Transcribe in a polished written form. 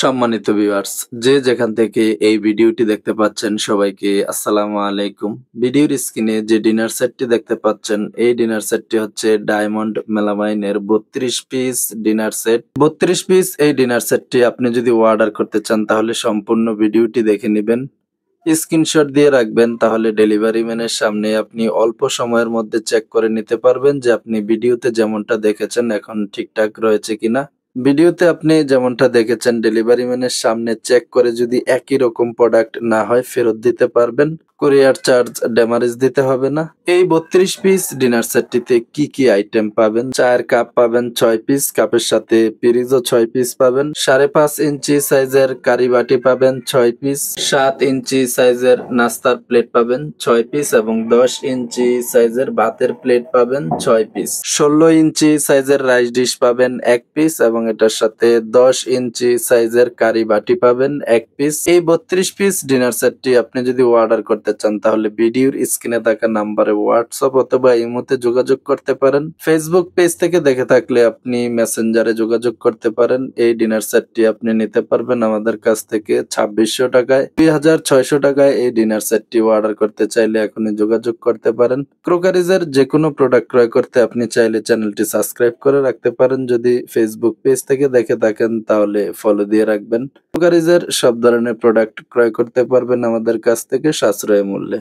সম্মানিত ভিউয়ার্স, যে যেখান থেকে এই ভিডিওটি দেখতে পাচ্ছেন সবাইকে আসসালামু আলাইকুম। ভিডিওর স্ক্রিনে যে ডিনার সেটটি দেখতে পাচ্ছেন এই ডিনার সেটটি হচ্ছে ডায়মন্ড মেলামাইনের 32 পিস ডিনার সেট। 32 পিস এই ডিনার সেটটি আপনি যদি অর্ডার করতে চান তাহলে সম্পূর্ণ ভিডিওটি দেখে নিবেন। স্ক্রিনশট দিয়ে রাখবেন, তাহলে ডেলিভারি ম্যানের সামনে আপনি অল্প সময়ের মধ্যে চেক করে নিতে পারবেন যে আপনি ভিডিওতে যেমনটা দেখেছেন এখন ঠিকঠাক রয়েছে কিনা। ভিডিওতে আপনি যেমনটা দেখেছেন ডেলিভারি ম্যানের সামনে চেক করে যদি একই রকম প্রোডাক্ট না হয় ফেরত দিতে পারবেন। কুরিয়ার চার্জ ড্যামারেজ দিতে হবে না। এই 32 পিস ডিনার সেটটিতে কি কি আইটেম পাবেন? চায়ের কাপ পাবেন 6 পিস, কাপের সাথে পিরিজও 6 পিস পাবেন। 5.5 ইঞ্চি সাইজের কারি বাটি পাবেন 6 পিস। 7 ইঞ্চি সাইজের নাস্তার প্লেট পাবেন 6 পিস এবং 10 ইঞ্চি সাইজের ভাতের প্লেট পাবেন 6 পিস। 16 ইঞ্চি সাইজের রাইস ডিশ পাবেন 1 পিস এবং এটার সাথে 10 ইঞ্চি সাইজের কারি বাটি পাবেন 1 পিস। এই 32 পিস ডিনার সেটটি আপনি যদি অর্ডার করতে চান তাহলে ভিডিওর স্ক্রিনে থাকা নাম্বারে হোয়াটসঅ্যাপ অথবা ইমোতে যোগাযোগ করতে পারেন। ফেসবুক পেজ থেকে দেখে থাকলে আপনি মেসেঞ্জারে যোগাযোগ করতে পারেন। এই ডিনার সেটটি আপনি নিতে পারবেন আমাদের কাছ থেকে 2600 টাকায়। 2600 টাকায় এই ডিনার সেটটি অর্ডার করতে চাইলে এখনই যোগাযোগ করতে পারেন। ক্রোকারিজের যে কোনো প্রোডাক্ট ক্রয় করতে আপনি চাইলে চ্যানেলটি সাবস্ক্রাইব করে রাখতে পারেন। যদি ফেসবুক পেজ থেকে দেখে থাকেন তাহলে ফলো দিয়ে রাখবেন। ক্রোকারিজের সব ধরনের প্রোডাক্ট ক্রয় করতে পারবেন আমাদের কাছ থেকে সাশ্রয়ী মূল্যে।